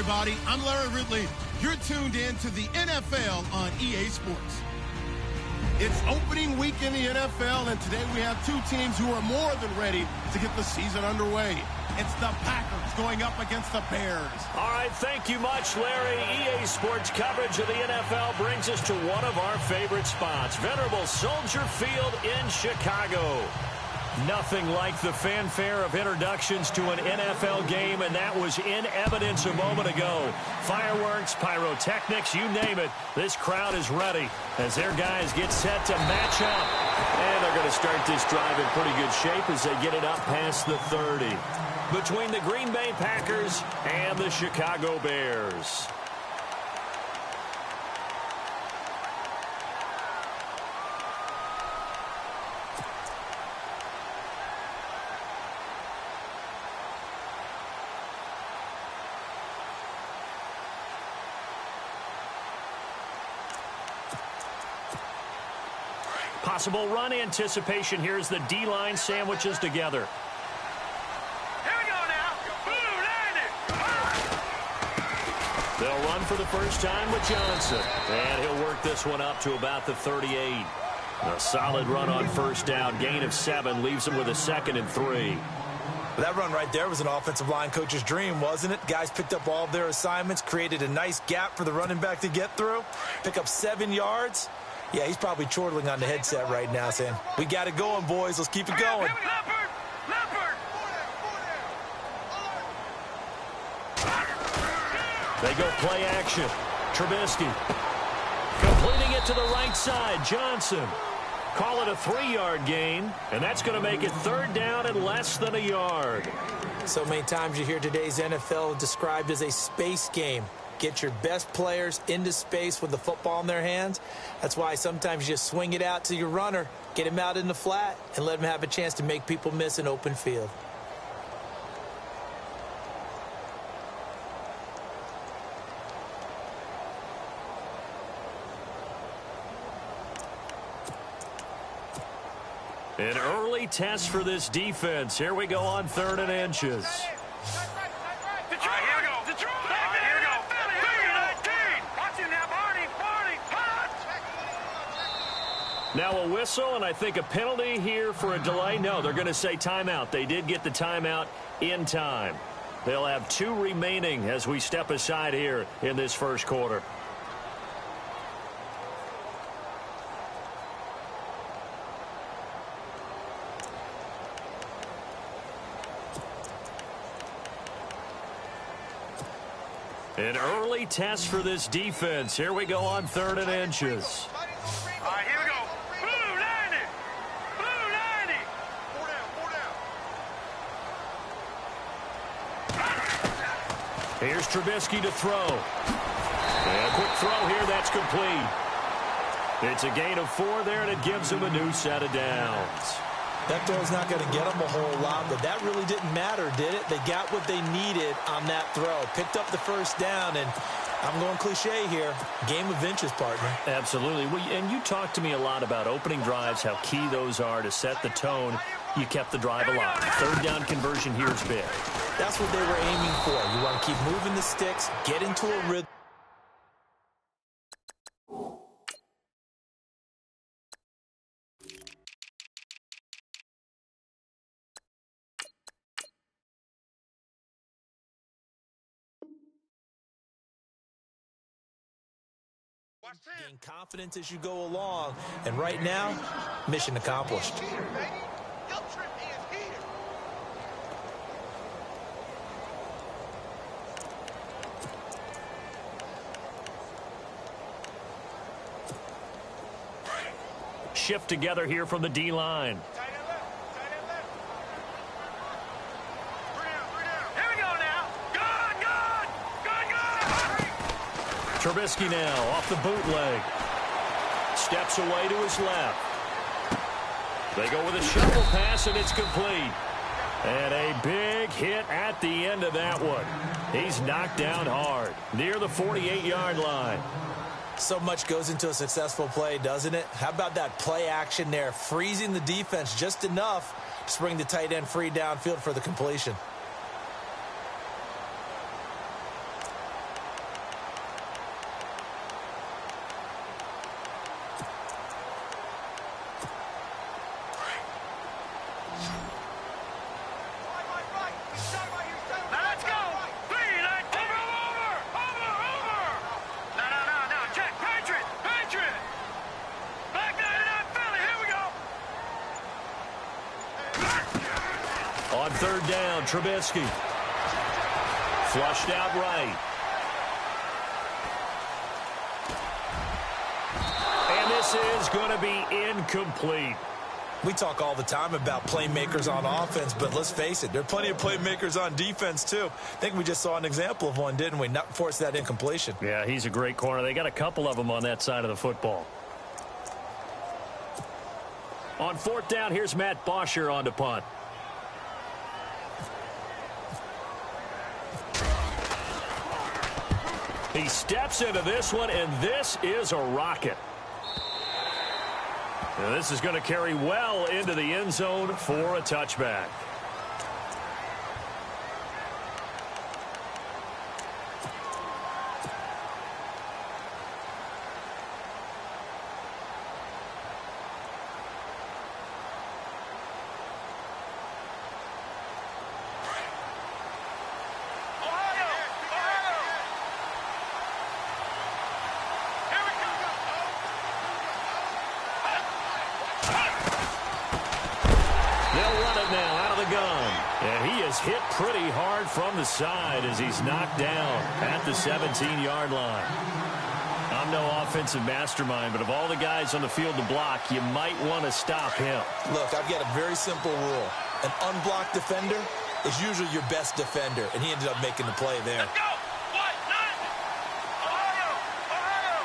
everybody. I'm Larry Ridley. You're tuned in to the NFL on EA Sports. It's opening week in the NFL, and today we have two teams who are more than ready to get the season underway. It's the Packers going up against the Bears. All right, thank you much, Larry. EA Sports coverage of the NFL brings us to one of our favorite spots, venerable Soldier Field in Chicago. Nothing like the fanfare of introductions to an NFL game, and that was in evidence a moment ago. Fireworks, pyrotechnics, you name it. This crowd is ready as their guys get set to match up. And they're going to start this drive in pretty good shape as they get it up past the 30. Between the Green Bay Packers and the Chicago Bears. Possible run anticipation here as the D-line sandwiches together. Here we go now. They'll run for the first time with Johnson. And he'll work this one up to about the 38. A solid run on first down. Gain of 7 leaves him with a 2nd and 3. That run right there was an offensive line coach's dream, wasn't it? Guys picked up all of their assignments, created a nice gap for the running back to get through, pick up 7 yards. Yeah, he's probably chortling on the headset right now saying, we got it going, boys. Let's keep it going. They go play action. Trubisky completing it to the right side. Johnson. Call it a 3-yard gain, and that's going to make it 3rd down and less than a yard. So many times you hear today's NFL described as a space game. Get your best players into space with the football in their hands. That's why sometimes you just swing it out to your runner, get him out in the flat, and let him have a chance to make people miss an open field. An early test for this defense. Here we go on 3rd and inches. Now a whistle, and I think a penalty here for a delay. No, they're going to say timeout. They did get the timeout in time. They'll have 2 remaining as we step aside here in this first quarter. An early test for this defense. Here we go on 3rd and inches. All right, here we go. Blue 90. Blue 90. Here's Trubisky to throw. And a quick throw here. That's complete. It's a gain of 4 there, and it gives him a new set of downs. That throw's not going to get them a whole lot, but that really didn't matter, did it? They got what they needed on that throw. Picked up the first down, and I'm going cliche here. Game of inches, partner. Absolutely. Well, and you talked to me a lot about opening drives, how key those are to set the tone. You kept the drive alive. 3rd down conversion here is big. That's what they were aiming for. You want to keep moving the sticks, get into a rhythm. Gain confidence as you go along, and right now, mission accomplished. Shift together here from the D-line. Trubisky now off the bootleg. Steps away to his left. They go with a shovel pass, and it's complete. And a big hit at the end of that one. He's knocked down hard near the 48-yard line. So much goes into a successful play, doesn't it? How about that play action there, freezing the defense just enough to bring the tight end free downfield for the completion. On third down, Trubisky. Flushed out right. And this is going to be incomplete. We talk all the time about playmakers on offense, but let's face it, there are plenty of playmakers on defense, too. I think we just saw an example of one, didn't we? Not force that incompletion. Yeah, he's a great corner. They got a couple of them on that side of the football. On fourth down, here's Matt Bosher on to punt. He steps into this one, and this is a rocket. Now this is going to carry well into the end zone for a touchback. Hit pretty hard from the side as he's knocked down at the 17-yard line. I'm no offensive mastermind, but of all the guys on the field to block, you might want to stop him. Look, I've got a very simple rule. An unblocked defender is usually your best defender, and he ended up making the play there. Let's go! What? Nine! Ohio! Ohio!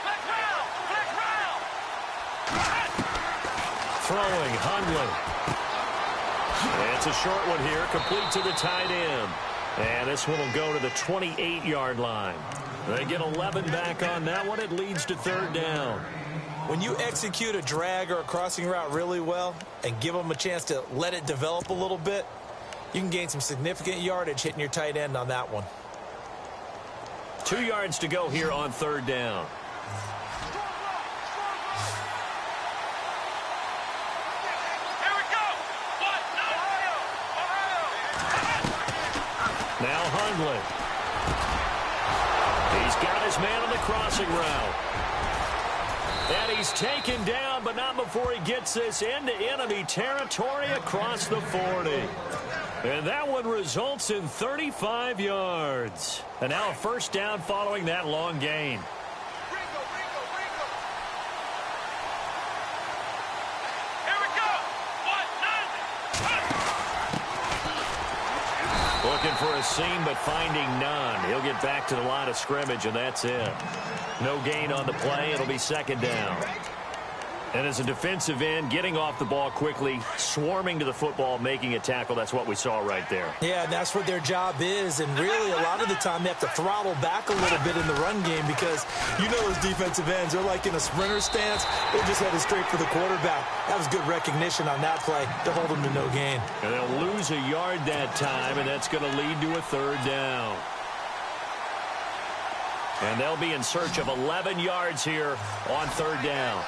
Flex round! Flex round! Throwing, Hundley. It's a short one here, complete to the tight end. And this one will go to the 28-yard line. They get 11 back on that one. It leads to third down. When you execute a drag or a crossing route really well and give them a chance to let it develop a little bit, you can gain some significant yardage hitting your tight end on that one. 2 yards to go here on third down. Now Hundley. He's got his man on the crossing route. And he's taken down, but not before he gets this into enemy territory across the 40. And that one results in 35 yards. And now a first down following that long gain. Looking for a seam, but finding none. He'll get back to the line of scrimmage, and that's it. No gain on the play. It'll be second down. And as a defensive end, getting off the ball quickly, swarming to the football, making a tackle, that's what we saw right there. Yeah, and that's what their job is. And really, a lot of the time, they have to throttle back a little bit in the run game because you know those defensive ends, they're like in a sprinter stance. They're just headed straight for the quarterback. That was good recognition on that play to hold them to no gain. And they'll lose a yard that time, and that's going to lead to a third down. And they'll be in search of 11 yards here on third down.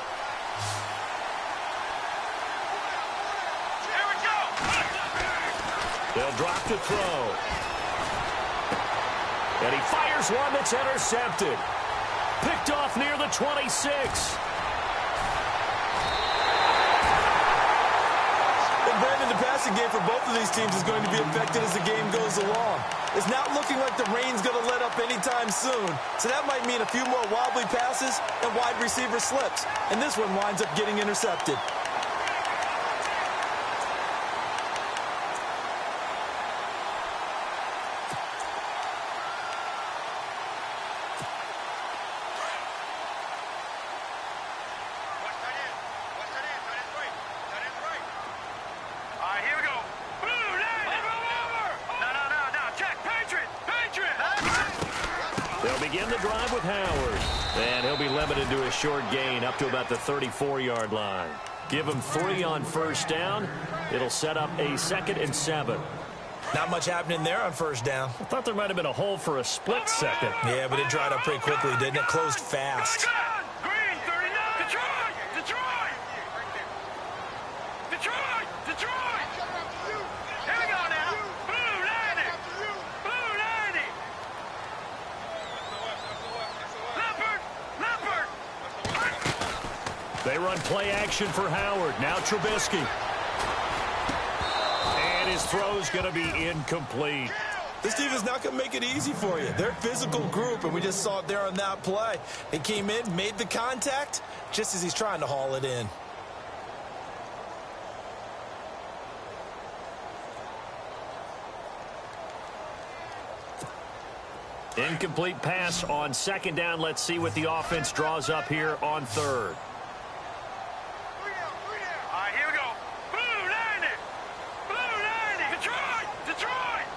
They'll drop to throw. And he fires one that's intercepted. Picked off near the 26. And Brandon, the passing game for both of these teams is going to be affected as the game goes along. It's not looking like the rain's going to let up anytime soon. So that might mean a few more wobbly passes and wide receiver slips. And this one winds up getting intercepted. Short gain up to about the 34-yard line. Give him 3 on first down. It'll set up a 2nd and 7. Not much happening there on first down. I thought there might have been a hole for a split second. Yeah, but it dried up pretty quickly, didn't it? Closed fast. Green, 39. Detroit! Detroit! Detroit! Detroit! Here we go now. Blue 90. Blue 90. Leopard! Leopard! They run play action for Howard. Now Trubisky. His throw's going to be incomplete. This team is not going to make it easy for you. They're a physical group, and we just saw it there on that play. He came in, made the contact, just as he's trying to haul it in. Incomplete pass on second down. Let's see what the offense draws up here on third. All right, here we go. Blue, line it. Blue, line it. Detroit, Detroit.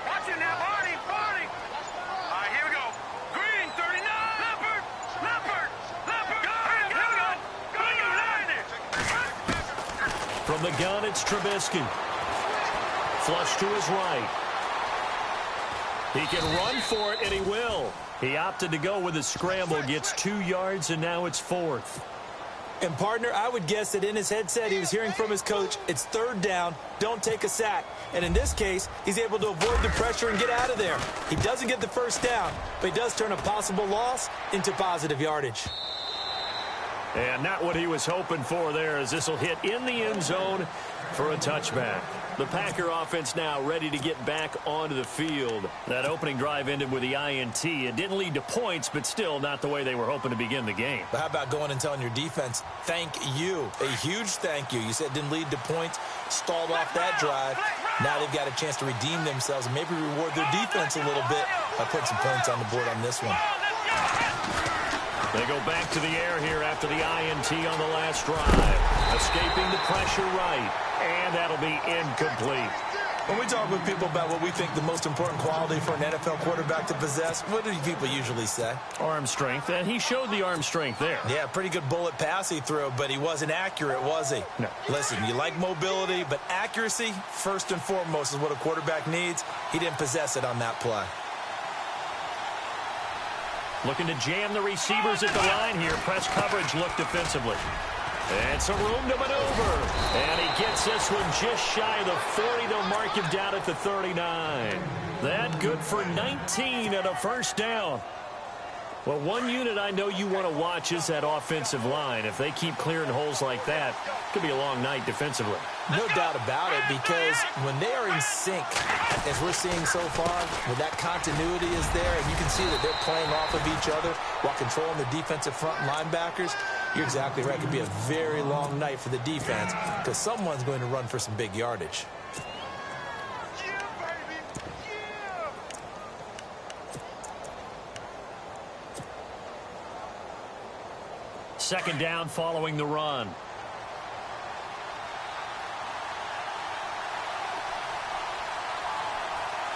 Watch it now, Barney, Barney. All right, here we go. Green, 39. Leopard, Leopard, Leopard. Here we go. Blue, line it. From the gun, it's Trubisky. Flush to his right. He can run for it, and he will. He opted to go with a scramble, gets 2 yards, and now it's fourth. And, partner, I would guess that in his headset he was hearing from his coach, it's third down, don't take a sack. And in this case, he's able to avoid the pressure and get out of there. He doesn't get the first down, but he does turn a possible loss into positive yardage. And not what he was hoping for there, as this will hit in the end zone for a touchback. The Packer offense now ready to get back onto the field. That opening drive ended with the INT. It didn't lead to points, but still not the way they were hoping to begin the game. But how about going and telling your defense, thank you, a huge thank you. You said it didn't lead to points, stalled off that drive. Now they've got a chance to redeem themselves and maybe reward their defense a little bit by putting some points on the board on this one. They go back to the air here after the INT on the last drive. Escaping the pressure right, and that'll be incomplete. When we talk with people about what we think the most important quality for an NFL quarterback to possess, what do people usually say? Arm strength, and he showed the arm strength there. Yeah, pretty good bullet pass he threw, but he wasn't accurate, was he? No. Listen, you like mobility, but accuracy, first and foremost, is what a quarterback needs. He didn't possess it on that play. Looking to jam the receivers at the line here. Press coverage look defensively. And some room to maneuver. And he gets this one just shy of the 40. They'll mark him down at the 39. That good for 19 and a first down. Well, one unit I know you want to watch is that offensive line. If they keep clearing holes like that, it could be a long night defensively. No doubt about it, because when they are in sync, as we're seeing so far, when that continuity is there, and you can see that they're playing off of each other while controlling the defensive front linebackers, you're exactly right. It could be a very long night for the defense because someone's going to run for some big yardage. Second down following the run.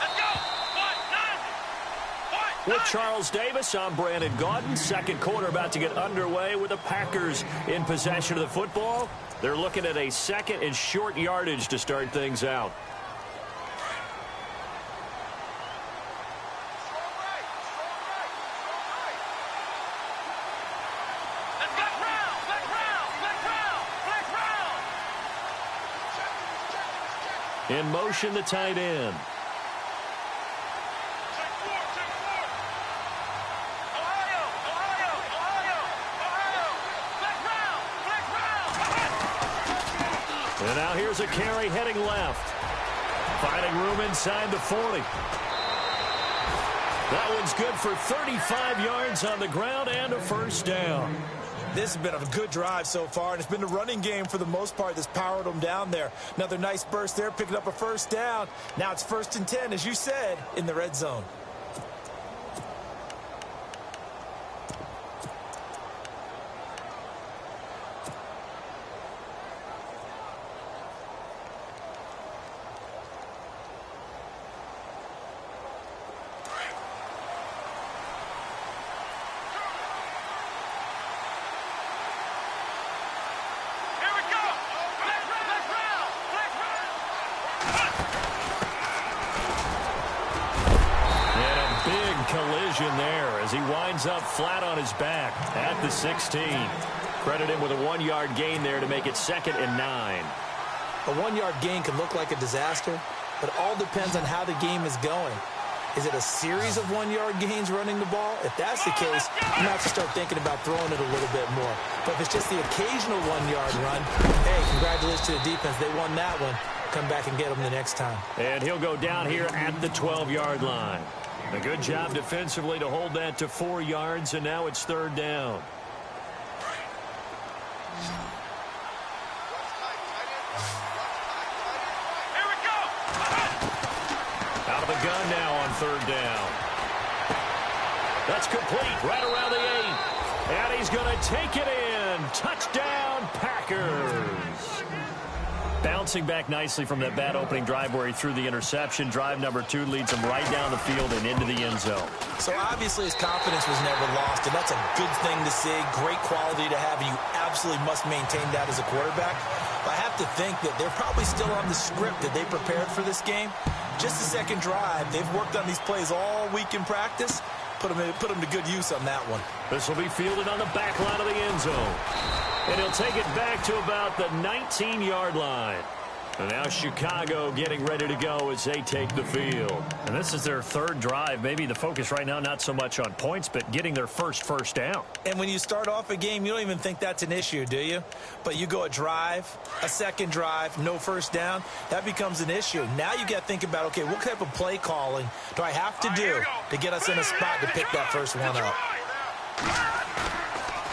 Let's go. With Charles Davis, I'm Brandon Gaudin. Second quarter about to get underway with the Packers in possession of the football. They're looking at a second and short yardage to start things out. In motion, the tight end. And now here's a carry heading left. Finding room inside the 40. That one's good for 35 yards on the ground and a first down. This has been a good drive so far, and it's been the running game for the most part that's powered them down there. Another nice burst there, picking up a first down. Now it's 1st and 10, as you said, in the red zone. Collision there as he winds up flat on his back at the 16. Credit him with a 1-yard gain there to make it 2nd and 9. A 1-yard gain can look like a disaster, but it all depends on how the game is going. Is it a series of 1-yard gains running the ball? If that's the case, you might have to start thinking about throwing it a little bit more. But if it's just the occasional 1-yard run, hey, congratulations to the defense. They won that one. come back and get them the next time. And he'll go down here at the 12-yard line. A good job defensively to hold that to 4 yards, and now it's 3rd down. Here we go. Out of the gun now on 3rd down. That's complete right around the 8. And he's going to take it in. Touchdown, Packers. Bouncing back nicely from that bad opening drive where he threw the interception. Drive number 2 leads him right down the field and into the end zone. So obviously his confidence was never lost, and that's a good thing to see. Great quality to have, and you absolutely must maintain that as a quarterback. But I have to think that they're probably still on the script that they prepared for this game. Just the second drive. They've worked on these plays all week in practice. Put them to good use on that one. This will be fielded on the back line of the end zone. And he'll take it back to about the 19-yard line. And now Chicago getting ready to go as they take the field. And this is their 3rd drive. Maybe the focus right now not so much on points, but getting their first down. And when you start off a game, you don't even think that's an issue, do you? But you go a drive, a second drive, no first down, that becomes an issue. Now you got to think about, okay, what type of play calling do I have to do to get us in a spot to pick that first one up?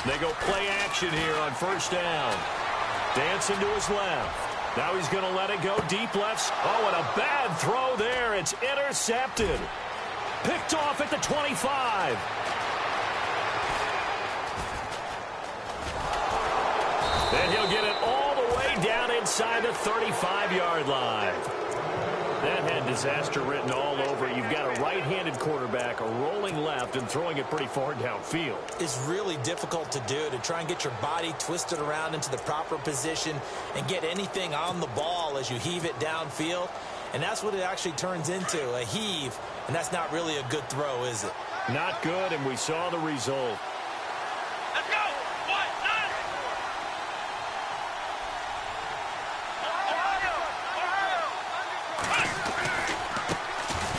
They go play action here on 1st down. Dancing to his left. Now he's going to let it go deep left. Oh, and a bad throw there. It's intercepted. Picked off at the 25. Then he'll get it all the way down inside the 35-yard line. That had disaster written all over it. You've got a right-handed quarterback, a rolling left, and throwing it pretty far downfield. It's really difficult to do, to try and get your body twisted around into the proper position and get anything on the ball as you heave it downfield. And that's what it actually turns into, a heave. And that's not really a good throw, is it? Not good, and we saw the result. Let's go. 1, 9.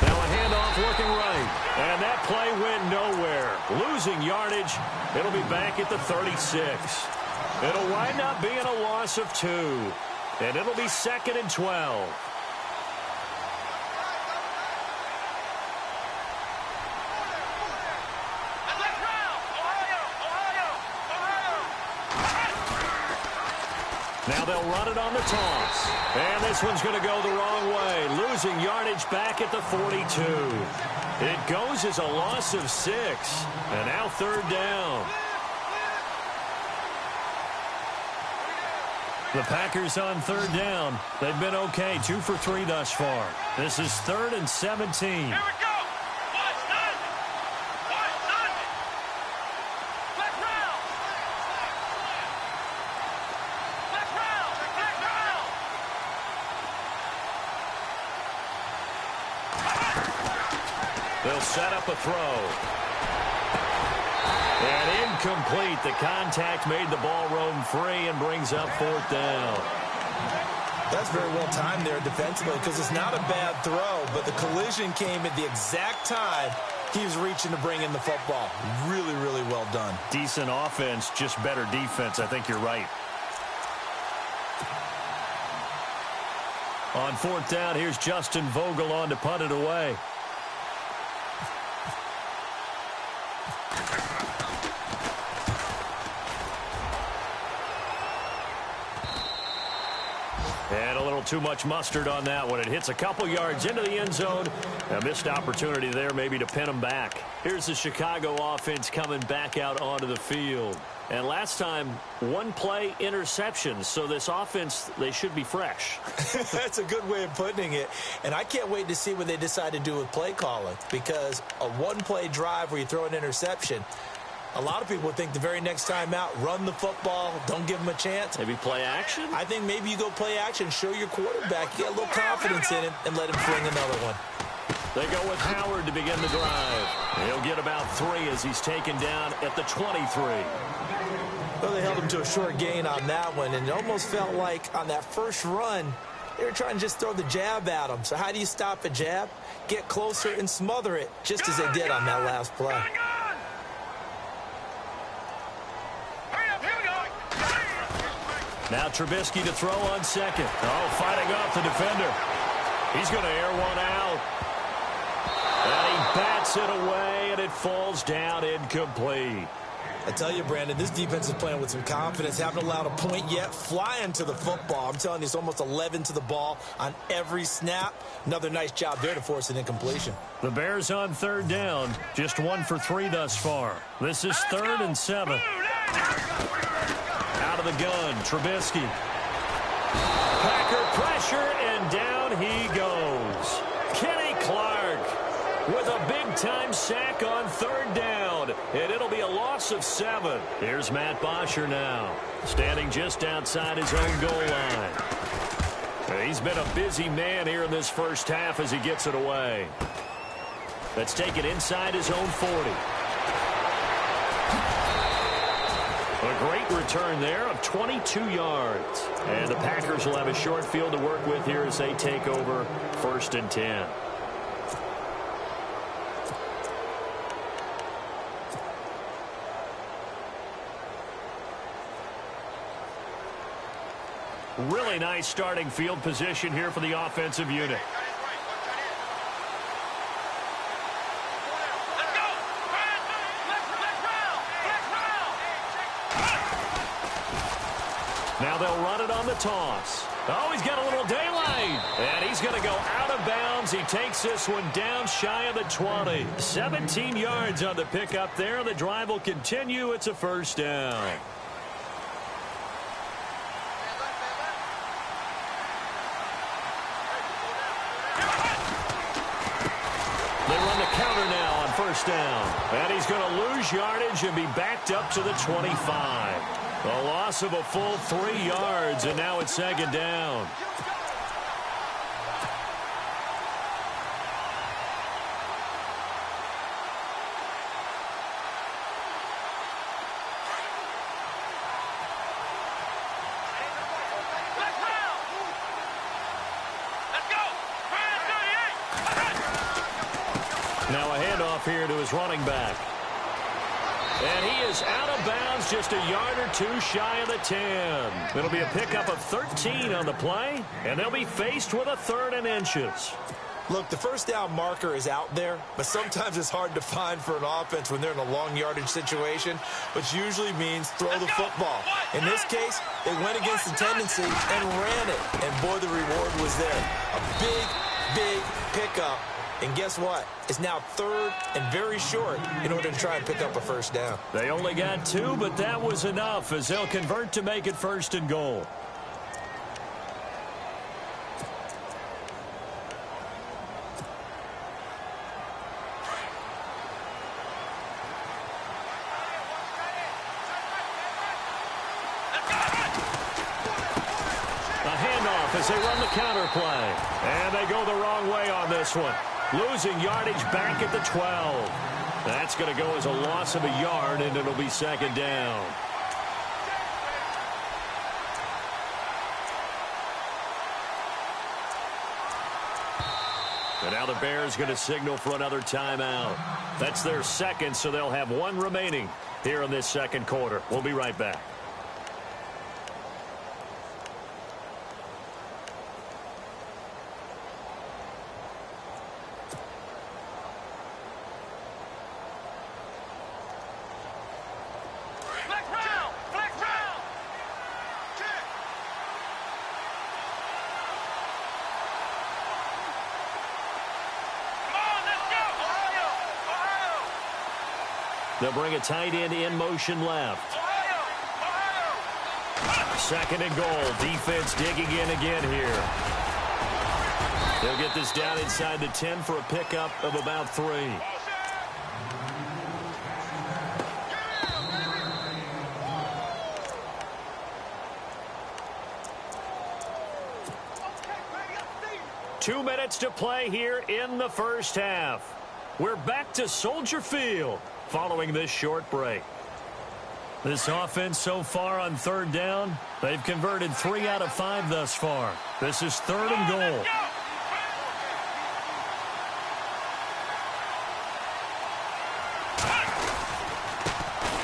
Now a handoff looking right. And that play went nowhere. Losing yardage. It'll be back at the 36. It'll wind up being a loss of 2. And it'll be 2nd and 12. Now they'll run it on the toss. And this one's going to go the wrong way. Losing yardage back at the 42. It goes as a loss of 6. And now 3rd down. The Packers on 3rd down. They've been okay. 2 for 3 thus far. This is 3rd and 17. Here we go. 1, 9. 1, 9. Let's round. Let's round. Let's round. They'll set up a throw. And incomplete. The contact made the ball roam free and brings up 4th down. That's very well timed there defensively, because it's not a bad throw, but the collision came at the exact time he was reaching to bring in the football. Really, really well done. Decent offense, just better defense. I think you're right. On 4th down, here's Justin Vogel on to punt it away. And a little too much mustard on that one. It hits a couple yards into the end zone. A missed opportunity there maybe to pin them back. Here's the Chicago offense coming back out onto the field. And last time, 1 play interceptions. So this offense, they should be fresh. That's a good way of putting it. And I can't wait to see what they decide to do with play calling, because a 1-play drive where you throw an interception, a lot of people would think the very next time out, run the football, don't give them a chance. Maybe play action? I think maybe you go play action, show your quarterback, you get a little confidence in him, and let him fling another one. They go with Howard to begin the drive. He'll get about 3 as he's taken down at the 23. Well, they held him to a short gain on that one, and it almost felt like on that first run, they were trying to just throw the jab at him. So how do you stop a jab? Get closer and smother it, just as they did on that last play. Now Trubisky to throw on second. Oh, fighting off the defender. He's going to air one out. And he bats it away, and it falls down incomplete. I tell you, Brandon, this defense is playing with some confidence. Haven't allowed a point yet. Flying to the football. I'm telling you, it's almost 11 to the ball on every snap. Another nice job there to force an incompletion. The Bears on third down. Just 1 for 3 thus far. This is 3rd and 7. Out of the gun, Trubisky. Packer pressure, and down he goes. Kenny Clark with a big-time sack on 3rd down, and it'll be a loss of 7. Here's Matt Bosher now, standing just outside his own goal line. He's been a busy man here in this first half as he gets it away. Let's take it inside his own 40. A great return there of 22 yards. And the Packers will have a short field to work with here as they take over 1st and 10. Really nice starting field position here for the offensive unit. Let's go. Now they'll run it on the toss. Oh, he's got a little daylight. And he's going to go out of bounds. He takes this one down shy of the 20. 17 yards on the pickup there. The drive will continue. It's a 1st down. They run the counter now on 1st down. And he's going to lose yardage and be backed up to the 25. A loss of a full 3 yards, and now it's 2nd down. Now a handoff here to his running back. And he is out of bounds just a yard or 2 shy of the 10. It'll be a pickup of 13 on the play, and they'll be faced with a 3rd and inches. Look, the 1st down marker is out there, but sometimes it's hard to find for an offense when they're in a long yardage situation, which usually means throw the football. In this case, they went against the tendency and ran it, and boy, the reward was there. A big, big pickup. And guess what? It's now 3rd and very short in order to try and pick up a 1st down. They only got 2, but that was enough as they'll convert to make it 1st and goal. A handoff as they run the counter play. And they go the wrong way on this one. Losing yardage back at the 12. That's going to go as a loss of a yard, and it'll be 2nd down. And now the Bears going to signal for another timeout. That's their 2nd, so they'll have 1 remaining here in this 2nd quarter. We'll be right back. They'll bring a tight end in motion left. 2nd and goal. Defense digging in again here. They'll get this down inside the 10 for a pickup of about 3. Two minutes to play here in the 1st half. We're back to Soldier Field following this short break. This offense so far on 3rd down, they've converted 3 out of 5 thus far. This is 3rd and goal.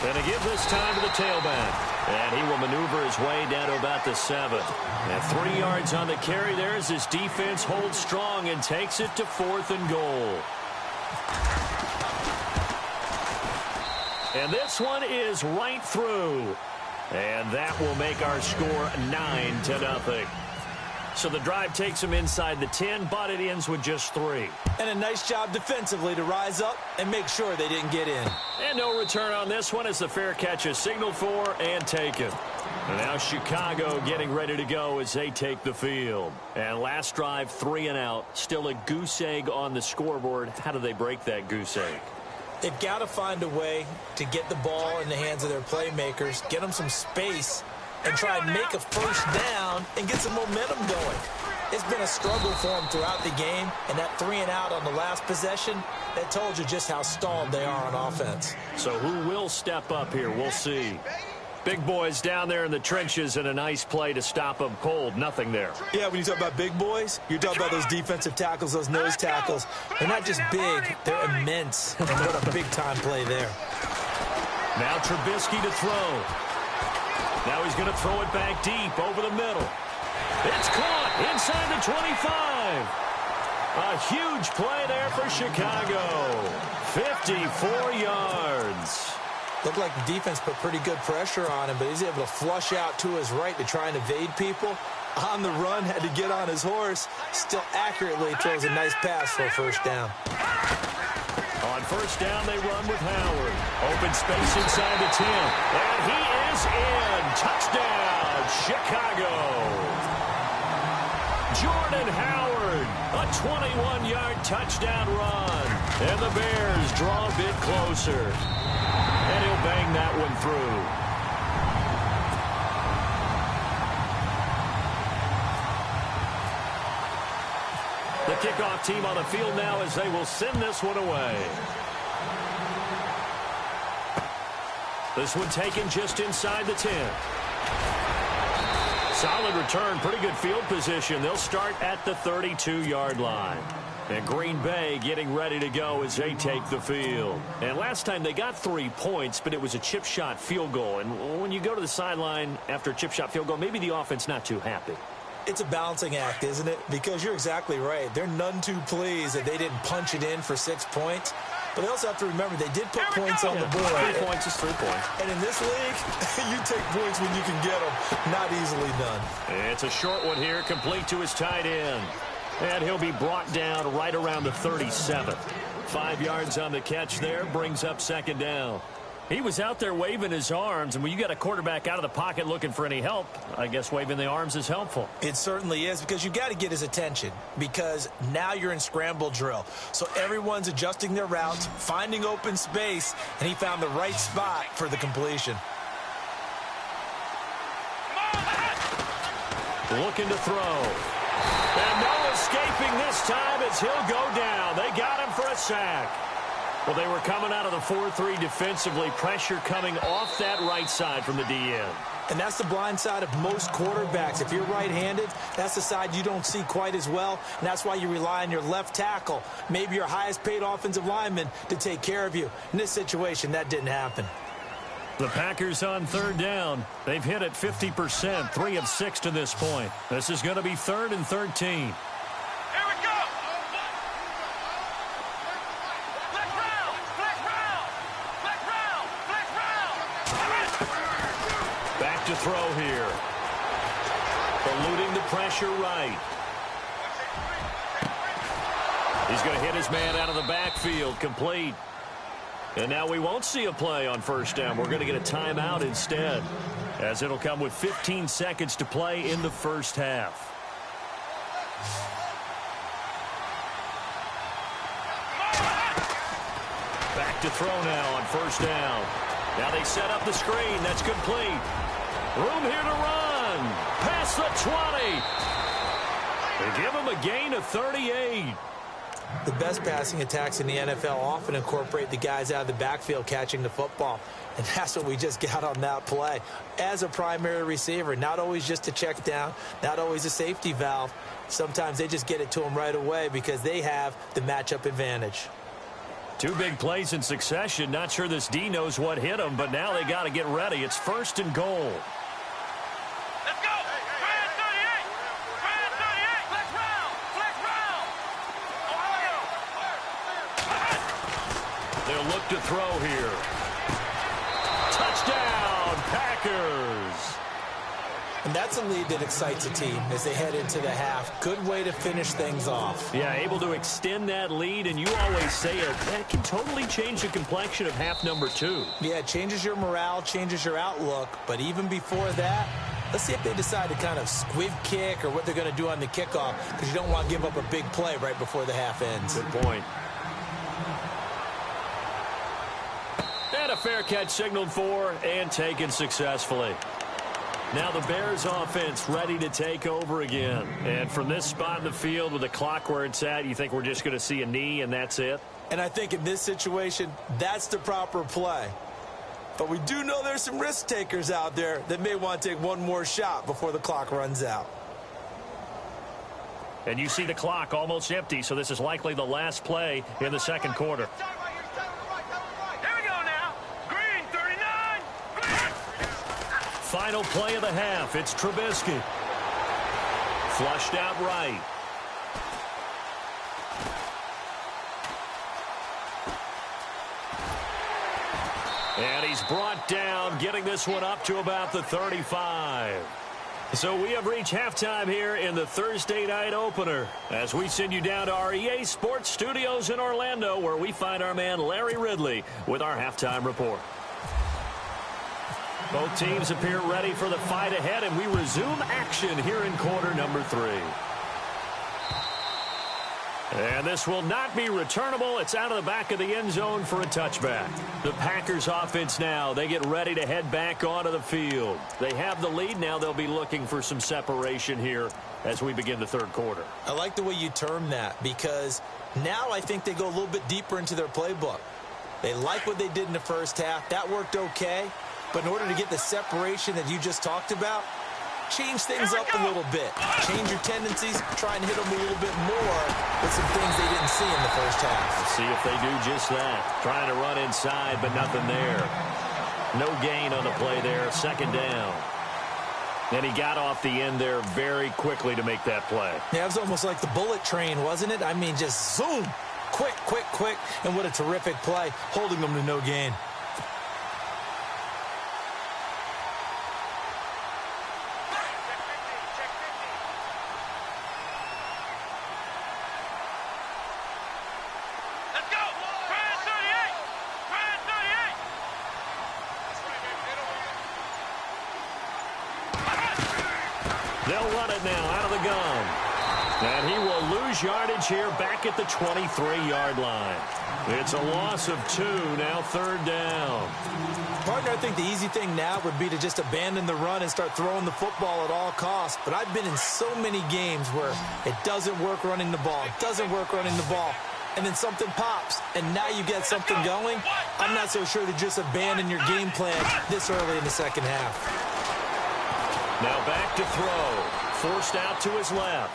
And going to give this time to the tailback. And he will maneuver his way down to about the 7. And 3 yards on the carry there as his defense holds strong and takes it to 4th and goal. And this one is right through. And that will make our score 9-0. So the drive takes him inside the 10, but it ends with just 3. And a nice job defensively to rise up and make sure they didn't get in. And no return on this one as the fair catch is signaled for and taken. And now Chicago getting ready to go as they take the field. And last drive, 3 and out. Still a goose egg on the scoreboard. How do they break that goose egg? They've got to find a way to get the ball in the hands of their playmakers, get them some space, and try and make a first down and get some momentum going. It's been a struggle for them throughout the game, and that 3 and out on the last possession, that told you just how stalled they are on offense. So who will step up here? We'll see. Big boys down there in the trenches and a nice play to stop them cold. Nothing there. Yeah, when you talk about big boys, you're talking about those defensive tackles, those nose tackles. They're not just big, they're immense. And what a big-time play there. Now Trubisky to throw. Now he's going to throw it back deep over the middle. It's caught inside the 25. A huge play there for Chicago. 54 yards. Looked like the defense put pretty good pressure on him, but he's able to flush out to his right to try and evade people. On the run, had to get on his horse. Still accurately throws a nice pass for a first down. On first down, they run with Howard. Open space inside the 10. And he is in. Touchdown, Chicago. Jordan Howard, a 21-yard touchdown run. And the Bears draw a bit closer. And he'll bang that one through. The kickoff team on the field now as they will send this one away. This one taken just inside the 10. Solid return, pretty good field position. They'll start at the 32-yard line. And Green Bay getting ready to go as they take the field. And last time they got 3 points, but it was a chip shot field goal. And when you go to the sideline after a chip shot field goal, maybe the offense not too happy. It's a balancing act, isn't it? Because you're exactly right. They're none too pleased that they didn't punch it in for 6 points. But they also have to remember they did put points on the board. 3 points is 3 points. And in this league, you take points when you can get them. Not easily done. It's a short one here, complete to his tight end. And he'll be brought down right around the 37. 5 yards on the catch there, brings up second down. He was out there waving his arms, and when you got a quarterback out of the pocket looking for any help, I guess waving the arms is helpful. It certainly is, because you got to get his attention, because now you're in scramble drill. So everyone's adjusting their routes, finding open space, and he found the right spot for the completion. Looking to throw. And no escaping this time as he'll go down. They got him for a sack. Well, they were coming out of the 4-3 defensively. Pressure coming off that right side from the DN. And that's the blind side of most quarterbacks. If you're right-handed, that's the side you don't see quite as well. And that's why you rely on your left tackle, maybe your highest-paid offensive lineman, to take care of you. In this situation, that didn't happen. The Packers on third down. They've hit it 50%, 3 of 6 to this point. This is going to be 3rd and 13. To throw here. Eluding the pressure right. He's going to hit his man out of the backfield. Complete. And now we won't see a play on first down. We're going to get a timeout instead, as it'll come with 15 seconds to play in the first half. Back to throw now on first down. Now they set up the screen. That's complete. Room here to run. Past the 20. They give him a gain of 38. The best passing attacks in the NFL often incorporate the guys out of the backfield catching the football. And that's what we just got on that play. As a primary receiver, not always just a check down, not always a safety valve. Sometimes they just get it to him right away because they have the matchup advantage. Two big plays in succession. Not sure this D knows what hit him, but now they got to get ready. It's 1st and goal. Let's go! Fred 38! Fred 38! Flex round! Flex round! Ohio! They'll look to throw here. Touchdown, Packers! And that's a lead that excites a team as they head into the half. Good way to finish things off. Yeah, able to extend that lead, and you always say it, that can totally change the complexion of half number 2. Yeah, it changes your morale, changes your outlook. But even before that, let's see if they decide to kind of squib kick or what they're going to do on the kickoff, because you don't want to give up a big play right before the half ends. Good point. And a fair catch signaled for and taken successfully. Now the Bears offense ready to take over again. And from this spot in the field with the clock where it's at, you think we're just going to see a knee and that's it? And I think in this situation, that's the proper play. But we do know there's some risk takers out there that may want to take one more shot before the clock runs out. And you see the clock almost empty, so this is likely the last play in the second quarter. Final play of the half. It's Trubisky. Flushed out right. And he's brought down, getting this one up to about the 35. So we have reached halftime here in the Thursday night opener as we send you down to our EA Sports Studios in Orlando, where we find our man Larry Ridley with our halftime report. Both teams appear ready for the fight ahead, and we resume action here in quarter number 3. And this will not be returnable. It's out of the back of the end zone for a touchback. The Packers offense now, they get ready to head back onto the field. They have the lead. Now they'll be looking for some separation here as we begin the third quarter. I like the way you term that, because now I think they go a little bit deeper into their playbook. They like what they did in the first half. That worked okay. But in order to get the separation that you just talked about, change things up a little bit. Change your tendencies, try and hit them a little bit more with some things they didn't see in the first half. Let's see if they do just that. Trying to run inside, but nothing there. No gain on the play there. Second down. And he got off the end there very quickly to make that play. Yeah, it was almost like the bullet train, wasn't it? I mean, just zoom. Quick, quick, quick. And what a terrific play, holding them to no gain. They'll run it now out of the gun. And he will lose yardage here back at the 23-yard line. It's a loss of 2, now third down. Partner, I think the easy thing now would be to just abandon the run and start throwing the football at all costs. But I've been in so many games where it doesn't work running the ball. It doesn't work running the ball. And then something pops, and now you get something going. I'm not so sure to just abandon your game plan this early in the second half. Now back to throw. Forced out to his left.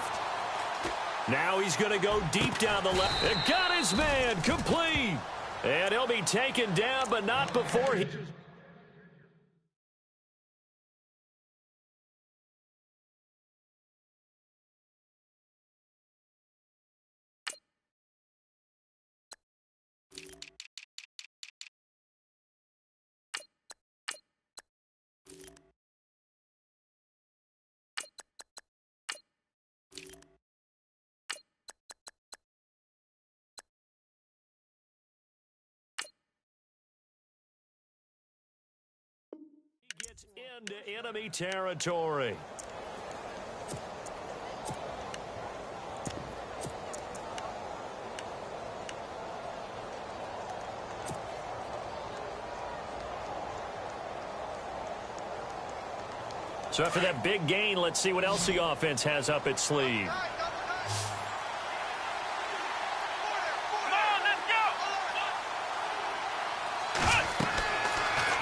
Now he's going to go deep down the left. And got his man complete. And he'll be taken down, but not before he... gets into enemy territory. So after that big gain, let's see what else the offense has up its sleeve.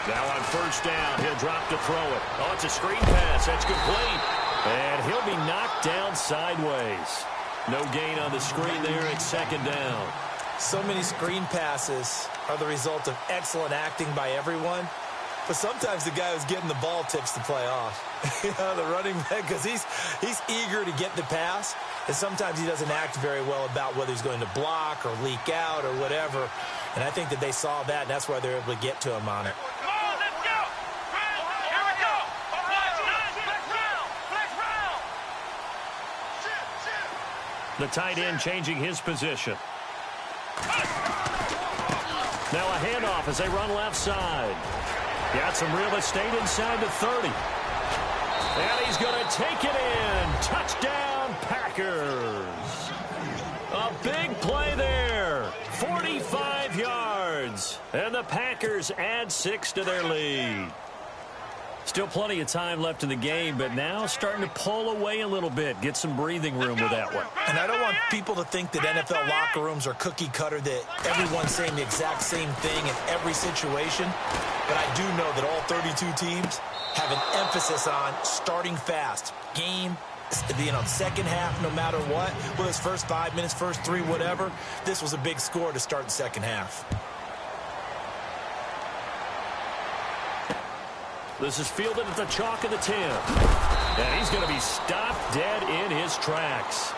Now on first down, he'll drop to throw it. Oh, it's a screen pass. That's complete. And he'll be knocked down sideways. No gain on the screen there at second down. So many screen passes are the result of excellent acting by everyone. But sometimes the guy who's getting the ball tips the play off. The running back, because he's eager to get the pass, and sometimes he doesn't act very well about whether he's going to block or leak out or whatever. And I think that they saw that, and that's why they're able to get to him on it. Come on, let's go. Here we go. Flex round. The tight end changing his position. Now a handoff as they run left side. Got some real estate inside the 30. And he's going to take it in. Touchdown, Packers. A big play there. 45 yards. And the Packers add 6 to their lead. Still plenty of time left in the game, but now starting to pull away a little bit. Get some breathing room with that one. And I don't want people to think that NFL locker rooms are cookie cutter, that everyone's saying the exact same thing in every situation. But I do know that all 32 teams have an emphasis on starting fast. Game, second half, no matter what. Whether it's first 5 minutes, first 3, whatever. This was a big score to start the second half. This is fielded at the chalk of the 10. And he's going to be stopped dead in his tracks.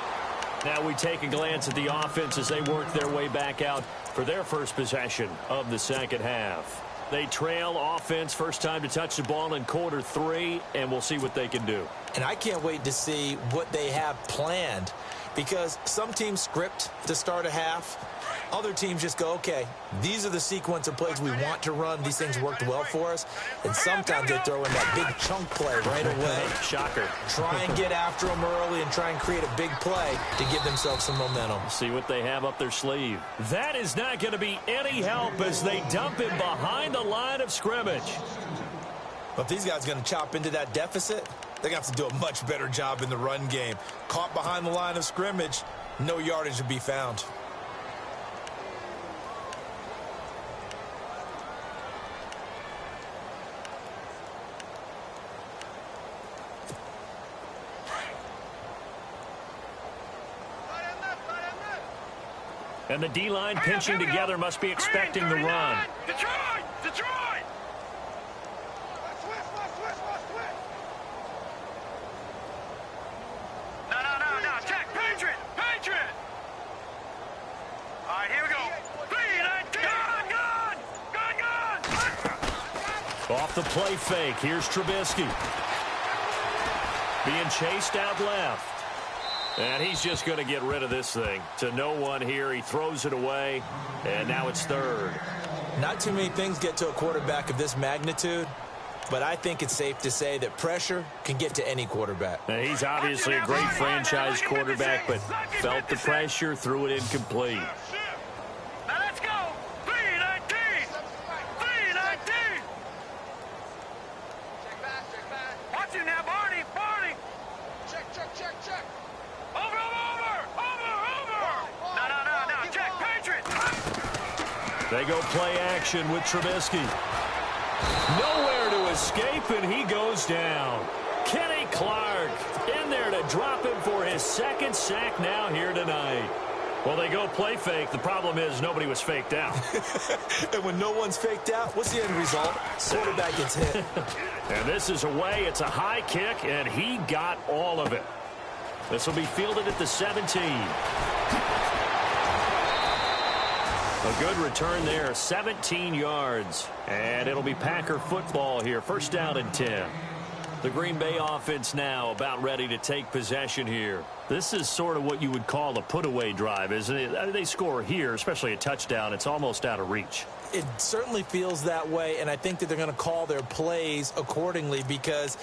Now we take a glance at the offense as they work their way back out for their first possession of the second half. They trail offense, first time to touch the ball in quarter 3, and we'll see what they can do. And I can't wait to see what they have planned, because some teams script to start a half. Other teams just go, okay, these are the sequence of plays we want to run. These things worked well for us. And sometimes they throw in that big chunk play right away. Shocker. Try and get after them early and try and create a big play to give themselves some momentum. See what they have up their sleeve. That is not going to be any help as they dump him behind the line of scrimmage. But if these guys are going to chop into that deficit, they're going to have to do a much better job in the run game. Caught behind the line of scrimmage, no yardage to be found. And the D-line pinching together must be expecting the run. Detroit! No. Check. Patriot! All right, here we go. 3, 19. Gun! Off the play fake. Here's Trubisky. Being chased out left. And he's just going to get rid of this thing. To no one here. He throws it away. And now it's third. Not too many things get to a quarterback of this magnitude, but I think it's safe to say that pressure can get to any quarterback. Now, he's obviously a great franchise quarterback, but felt the pressure, threw it incomplete. Now let's go. 3, 19. Watch him now, Barney. Check. Over. No. Check, Patriot. They go play action with Trubisky. Nowhere to escape, and he goes down. Kenny Clark in there to drop him for his second sack now here tonight. Well, they go play fake. The problem is nobody was faked out. And when no one's faked out, what's the end result? Quarterback gets hit. And this is away. It's a high kick, and he got all of it. This will be fielded at the 17. A good return there, 17 yards. And it'll be Packer football here. First down and 10. The Green Bay offense now about ready to take possession here. This is sort of what you would call a put-away drive, isn't it? I mean, they score here, especially a touchdown. It's almost out of reach. It certainly feels that way, and I think that they're going to call their plays accordingly, because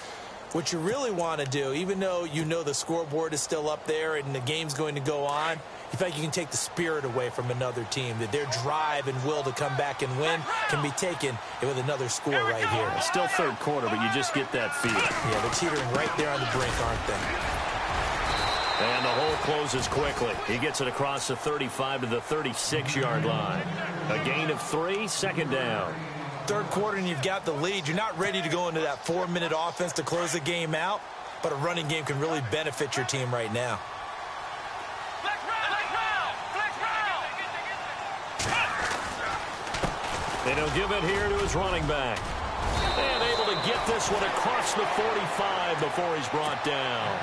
what you really want to do, even though you know the scoreboard is still up there and the game's going to go on, you feel like you can take the spirit away from another team, that their drive and will to come back and win can be taken with another score right here. It's still third quarter, but you just get that feel. Yeah, they're teetering right there on the brink, aren't they? And the hole closes quickly. He gets it across the 35 to the 36-yard line. A gain of 3, second down. Third quarter and you've got the lead. You're not ready to go into that 4-minute offense to close the game out, but a running game can really benefit your team right now. Flex round. And he'll give it here to his running back. And able to get this one across the 45 before he's brought down.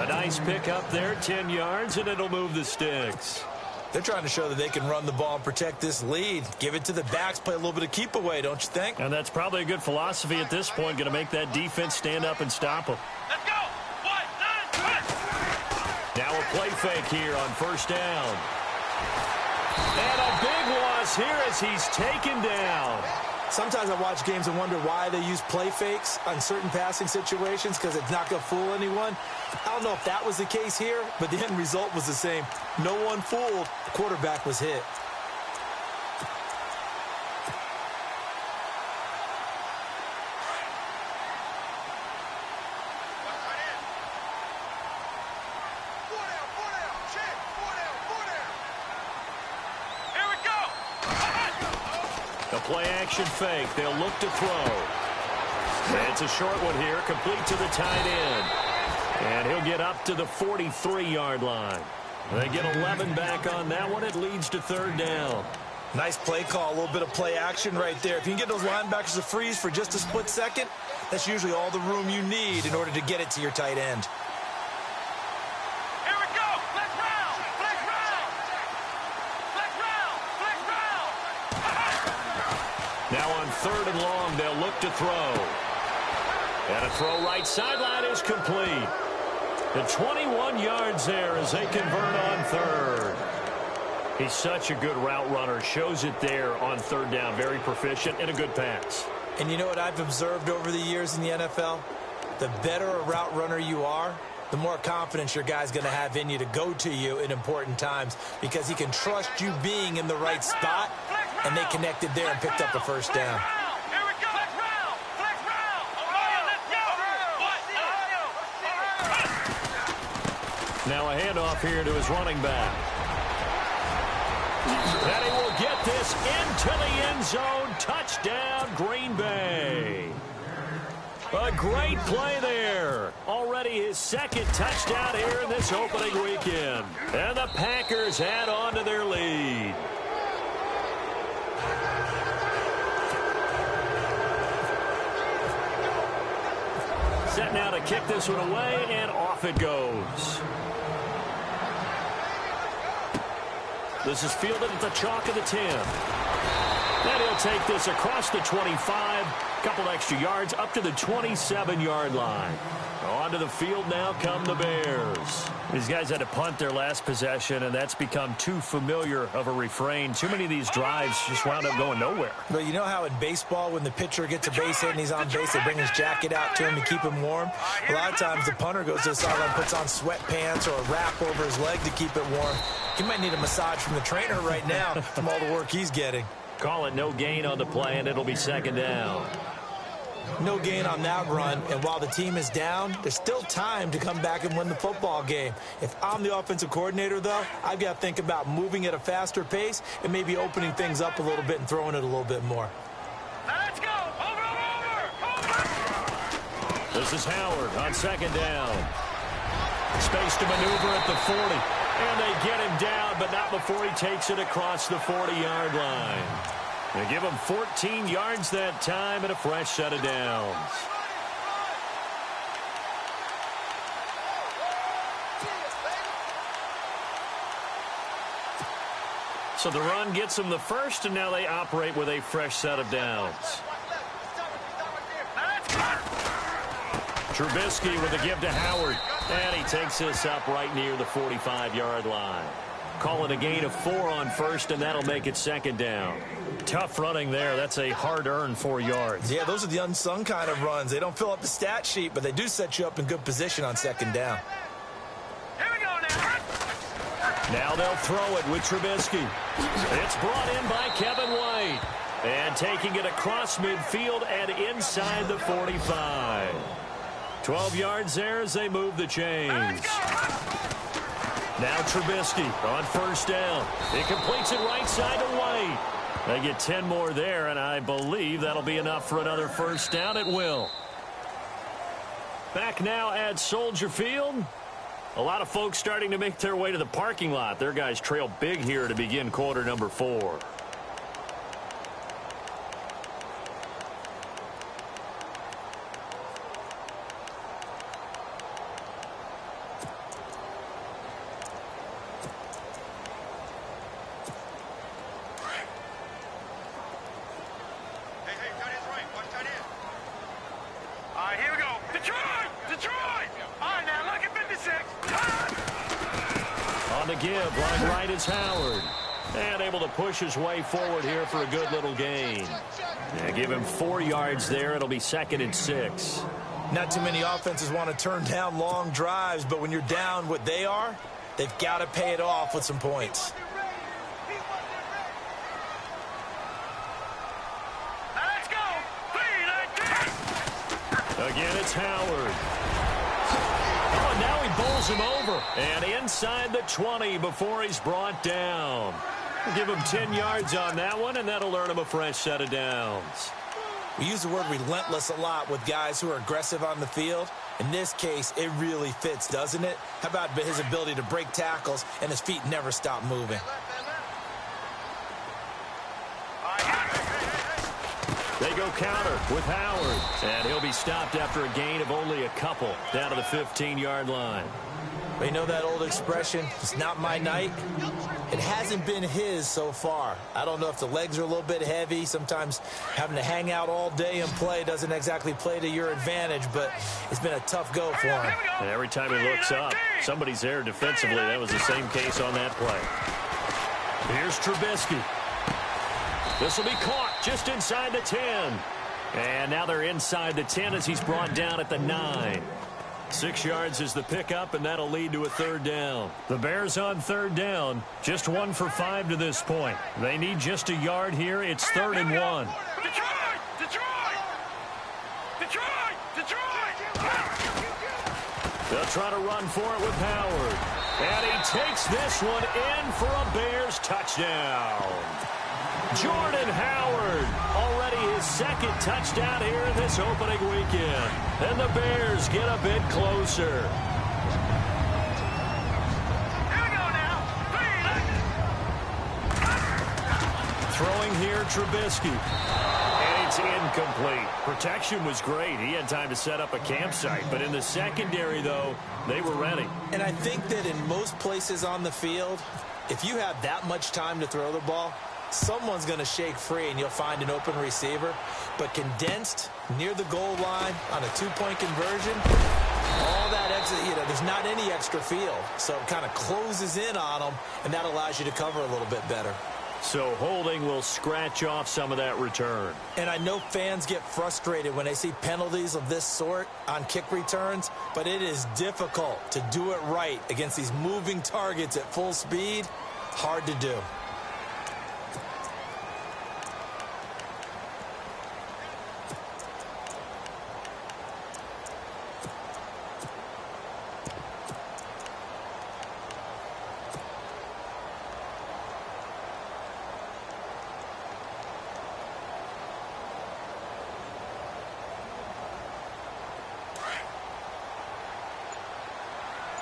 A nice pick up there, 10 yards, and it'll move the sticks. They're trying to show that they can run the ball and protect this lead. Give it to the backs, play a little bit of keep away, don't you think? And that's probably a good philosophy at this point, going to make that defense stand up and stop them. Let's go. 1, 9, 1. Now a play fake here on first down. And a big loss here as he's taken down. Sometimes I watch games and wonder why they use play fakes on certain passing situations because it's not going to fool anyone. I don't know if that was the case here, but the end result was the same. No one fooled. The quarterback was hit. A play-action fake. They'll look to throw. It's a short one here, complete to the tight end. And he'll get up to the 43-yard line. They get 11 back on that one. It leads to third down. Nice play call, a little bit of play action right there. If you can get those linebackers to freeze for just a split second, that's usually all the room you need in order to get it to your tight end. Now on third and long, they'll look to throw. And a throw right sideline is complete. The 21 yards there as they convert on third. He's such a good route runner. Shows it there on third down. Very proficient and a good pass. And you know what I've observed over the years in the NFL? The better a route runner you are, the more confidence your guy's going to have in you to go to you in important times because he can trust you being in the right spot. And they connected there and picked up a first down. Now a handoff here to his running back. And he will get this into the end zone. Touchdown, Green Bay. A great play there. Already his second touchdown here in this opening weekend. And the Packers add on to their lead. Set now to kick this one away, and off it goes. This is fielded at the chalk of the 10. And he'll take this across the 25, couple extra yards, up to the 27-yard line. Onto the field now come the Bears. These guys had to punt their last possession, and that's become too familiar of a refrain. Too many of these drives just wound up going nowhere. But you know how in baseball, when the pitcher gets a base hit and he's on base, they bring his jacket out to him to keep him warm? A lot of times the punter goes to the sideline, puts on sweatpants or a wrap over his leg to keep it warm. He might need a massage from the trainer right now from all the work he's getting. Call it no gain on the play, and it'll be second down. No gain on that run, and while the team is down, there's still time to come back and win the football game. If I'm the offensive coordinator, though, I've got to think about moving at a faster pace and maybe opening things up a little bit and throwing it a little bit more. Let's go! Over! This is Howard on second down. Space to maneuver at the 40. And they get him down, but not before he takes it across the 40-yard line. They give him 14 yards that time and a fresh set of downs. So the run gets them the first, and now they operate with a fresh set of downs. Trubisky with a give to Howard. And he takes this up right near the 45-yard line. Call it a gain of 4 on first, and that'll make it second down. Tough running there. That's a hard-earned 4 yards. Yeah, those are the unsung kind of runs. They don't fill up the stat sheet, but they do set you up in good position on second down. Here we go now. Now they'll throw it with Trubisky. It's brought in by Kevin White. And taking it across midfield and inside the 45. 12 yards there as they move the chains. Now Trubisky on first down. He completes it right side to White. They get 10 more there, and I believe that'll be enough for another first down. It will. Back now at Soldier Field. A lot of folks starting to make their way to the parking lot. Their guys trail big here to begin quarter number 4. On the give, line right is Howard. And able to push his way forward here for a good little gain. Yeah, give him 4 yards there. It'll be 2nd and 6. Not too many offenses want to turn down long drives, but when you're down what they are, they've got to pay it off with some points. Let's go. Again, it's Howard. Oh, and now he bowls him over. And inside the 20 before he's brought down. We'll give him 10 yards on that one, and that'll earn him a fresh set of downs. We use the word relentless a lot with guys who are aggressive on the field. In this case, it really fits, doesn't it? How about his ability to break tackles and his feet never stop moving? They go counter with Howard, and he'll be stopped after a gain of only a couple down to the 15-yard line. But you know that old expression, it's not my night? It hasn't been his so far. I don't know if the legs are a little bit heavy. Sometimes having to hang out all day and play doesn't exactly play to your advantage, but it's been a tough go for him. And every time he looks up, somebody's there defensively. That was the same case on that play. Here's Trubisky. This will be caught just inside the 10. And now they're inside the 10 as he's brought down at the 9. 6 yards is the pickup, and that'll lead to a 3rd down. The Bears on 3rd down, just 1 for 5 to this point. They need just a yard here. It's 3rd and 1. They'll try to run for it with Howard. And he takes this one in for a Bears touchdown. Jordan Howard, already his 2nd touchdown here in this opening weekend. And the Bears get a bit closer. Here we go now. Throwing here, Trubisky. And it's incomplete. Protection was great. He had time to set up a campsite. But in the secondary, though, they were ready. And I think that in most places on the field, if you have that much time to throw the ball, someone's going to shake free and you'll find an open receiver. But condensed near the goal line on a 2-point conversion, all that extra, there's not any extra field. So it kind of closes in on them, and that allows you to cover a little bit better. So holding will scratch off some of that return. And I know fans get frustrated when they see penalties of this sort on kick returns, but it is difficult to do it right against these moving targets at full speed. Hard to do.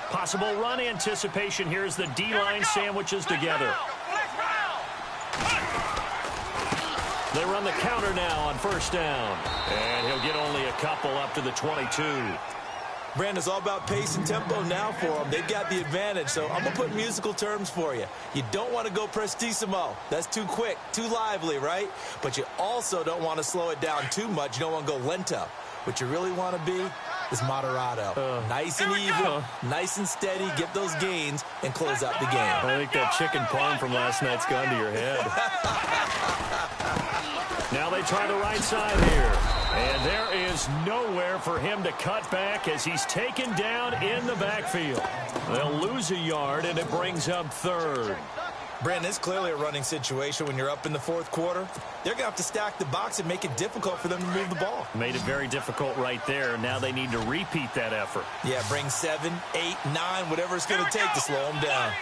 Possible run anticipation here as the D-line sandwiches together. They run the counter now on 1st down. And he'll get only a couple up to the 22. Brandon, it's all about pace and tempo now for them. They've got the advantage, so I'm going to put musical terms for you. You don't want to go prestissimo. That's too quick, too lively, right? But you also don't want to slow it down too much. You don't want to go lento. What you really want to be is moderato. Nice and even, nice and steady, get those gains, and close out the game. I think that chicken parm from last night's gone to your head. Now they try the right side here. And there is nowhere for him to cut back as he's taken down in the backfield. They'll lose a yard, and it brings up 3rd. Brandon, it's clearly a running situation when you're up in the 4th quarter. They're going to have to stack the box and make it difficult for them to move the ball. Made it very difficult right there. Now they need to repeat that effort. Yeah, bring 7, 8, 9, whatever it's going to take to slow them down.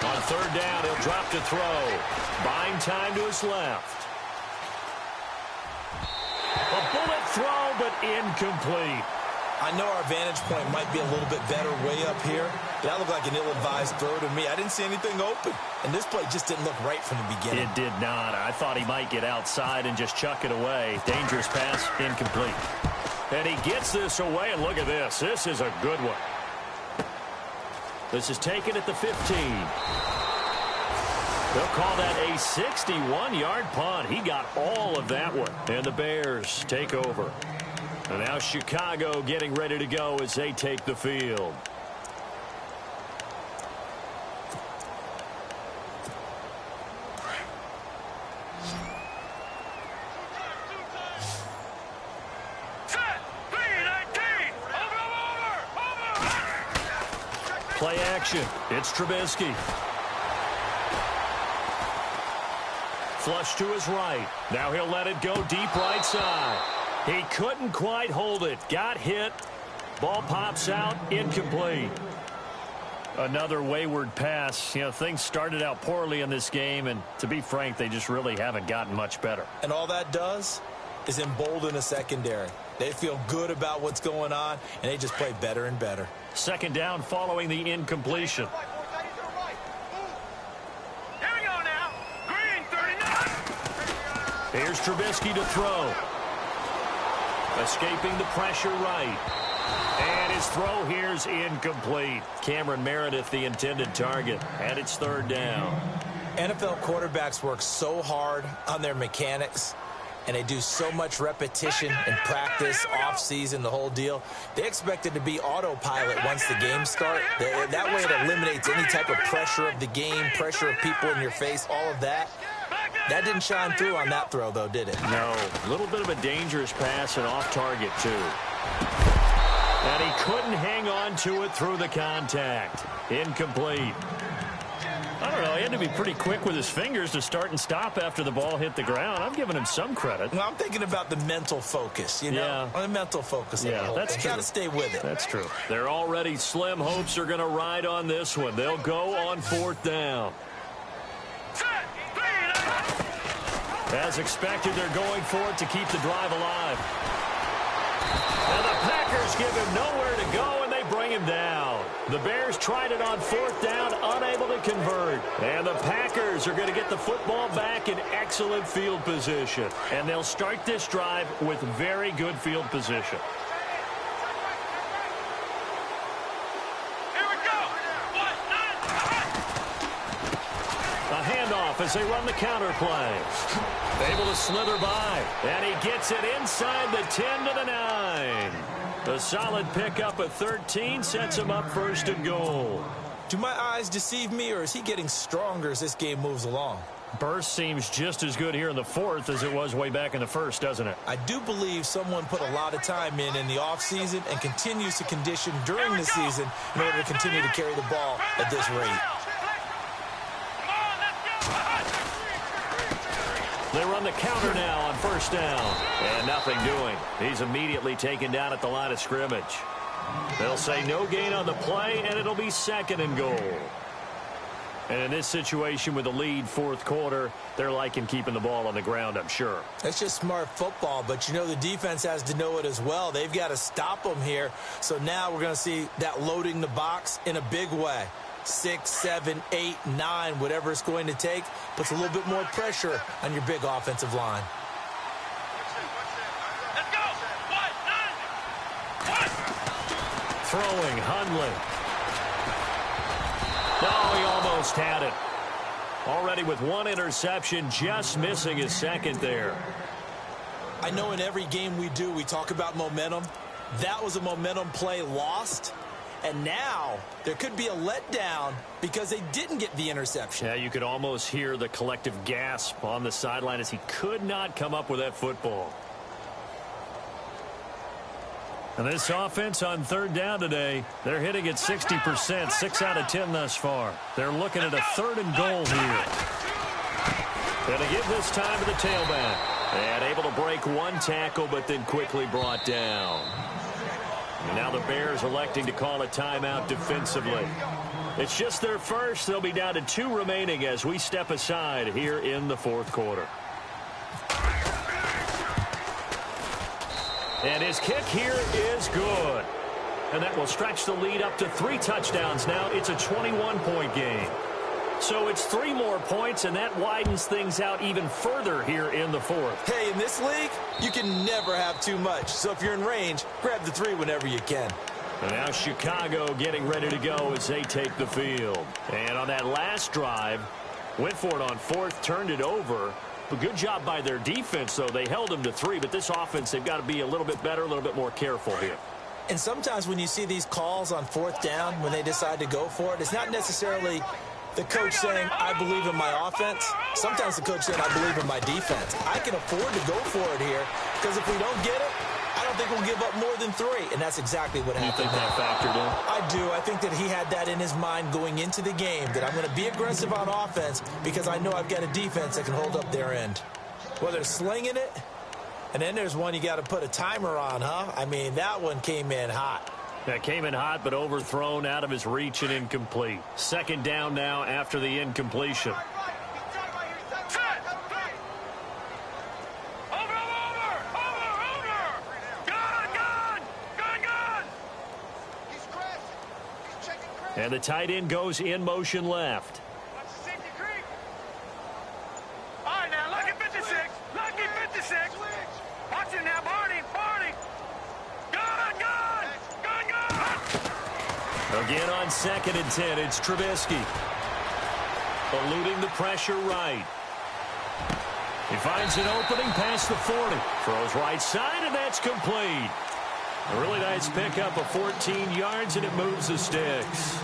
On 3rd down, he'll drop to throw. Buying time to his left. A bullet throw, but incomplete. I know our vantage point might be a little bit better way up here, but that looked like an ill-advised throw to me. I didn't see anything open, and this play just didn't look right from the beginning. It did not. I thought he might get outside and just chuck it away. Dangerous pass, incomplete. And he gets this away, and look at this. This is a good one. This is taken at the 15. They'll call that a 61-yard punt. He got all of that one, and the Bears take over. And now Chicago getting ready to go as they take the field. Play action. It's Trubisky. Flush to his right. Now he'll let it go deep right side. He couldn't quite hold it. Got hit. Ball pops out. Incomplete. Another wayward pass. You know, things started out poorly in this game, and to be frank, they just really haven't gotten much better. And all that does is embolden a secondary. They feel good about what's going on, and they just play better and better. Second down following the incompletion. Here we go now. Green 39. Here's Trubisky to throw. Escaping the pressure right. And his throw here's incomplete. Cameron Meredith, the intended target, and it's third down. NFL quarterbacks work so hard on their mechanics, and they do so much repetition and practice, off-season, the whole deal. They expect it to be autopilot once the games start. That way it eliminates any type of pressure of the game, pressure of people in your face, all of that. That didn't shine through on that throw, though, did it? No. A little bit of a dangerous pass and off target, too. And he couldn't hang on to it through the contact. Incomplete. I don't know. He had to be pretty quick with his fingers to start and stop after the ball hit the ground. I'm giving him some credit. Well, I'm thinking about the mental focus, you know? Yeah. The mental focus. Yeah, that's true. Got to stay with it. That's true. They're already slim hopes are going to ride on this one. They'll go on fourth down. As expected, they're going for it to keep the drive alive. And the Packers give him nowhere to go, and they bring him down. The Bears tried it on fourth down, unable to convert. And the Packers are going to get the football back in excellent field position. And they'll start this drive with very good field position. As they run the counter play. Able to slither by. And he gets it inside the 10 to the 9. A solid pickup at 13 sets him up first and goal. Do my eyes deceive me, or is he getting stronger as this game moves along? Burst seems just as good here in the fourth as it was way back in the first, doesn't it? I do believe someone put a lot of time in the offseason and continues to condition during the season in order to continue to carry the ball at this rate. They run the counter now on first down. And nothing doing. He's immediately taken down at the line of scrimmage. They'll say no gain on the play, and it'll be second and goal. And in this situation with the lead fourth quarter, they're liking keeping the ball on the ground, I'm sure. That's just smart football, but you know the defense has to know it as well. They've got to stop them here. So now we're going to see that loading the box in a big way. 6, 7, 8, 9, whatever it's going to take, puts a little bit more pressure on your big offensive line. Let's go. One. Throwing, Hundley. Oh, he almost had it. Already with one interception, just missing his second there. I know in every game we do, we talk about momentum. That was a momentum play lost. And now there could be a letdown because they didn't get the interception. Yeah, you could almost hear the collective gasp on the sideline as he could not come up with that football. And this offense on third down today, they're hitting at 60%, 6 out of 10 thus far. They're looking at a third and goal here. Going to give this time to the tailback. And able to break one tackle, but then quickly brought down. And now the Bears electing to call a timeout defensively. It's just their first. They'll be down to 2 remaining as we step aside here in the fourth quarter. And his kick here is good. And that will stretch the lead up to 3 touchdowns now. It's a 21-point game. So it's 3 more points, and that widens things out even further here in the fourth. Hey, in this league, you can never have too much. So if you're in range, grab the 3 whenever you can. And now Chicago getting ready to go as they take the field. And on that last drive, went for it on fourth, turned it over, A good job by their defense, though. They held them to 3, but this offense, they've got to be a little bit better, a little bit more careful here. And sometimes when you see these calls on 4th down, when they decide to go for it, it's not necessarily the coach saying, I believe in my offense. Sometimes the coach saying, I believe in my defense. I can afford to go for it here because if we don't get it, I don't think we'll give up more than 3. And that's exactly what happened. You think that factored in? I do. I think that he had that in his mind going into the game, that I'm going to be aggressive on offense because I know I've got a defense that can hold up their end. Well, they're slinging it. And then there's one you got to put a timer on, huh? I mean, that one came in hot. That came in hot, but overthrown, out of his reach and incomplete. 2nd down now after the incompletion. And the tight end goes in motion left. All right, now, lucky 56. Lucky 56. Watch it now, Barney. Gun. Again on 2nd and 10, it's Trubisky. Eluding the pressure right. He finds an opening past the 40. Throws right side, and that's complete. A really nice pickup of 14 yards, and it moves the sticks.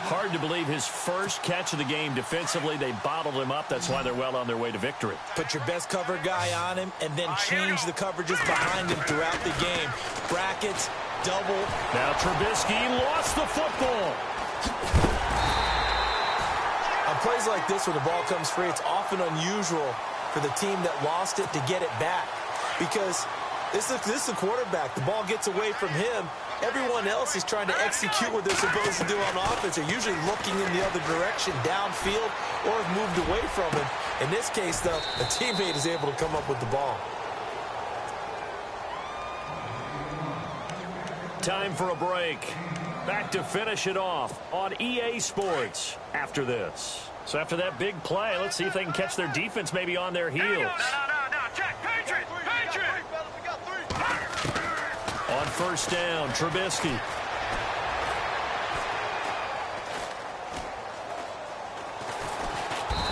Hard to believe his first catch of the game defensively. They bottled him up. That's why they're well on their way to victory. Put your best cover guy on him and then change the coverages behind him throughout the game. Brackets, double. Now Trubisky lost the football. On plays like this where the ball comes free, it's often unusual for the team that lost it to get it back because this is the quarterback. The ball gets away from him. Everyone else is trying to execute what they're supposed to do on offense. They're usually looking in the other direction, downfield, or have moved away from him. In this case, though, a teammate is able to come up with the ball. Time for a break. Back to finish it off on EA Sports after this. So after that big play, let's see if they can catch their defense maybe on their heels. No. Check. Patriot. On 1st down, Trubisky.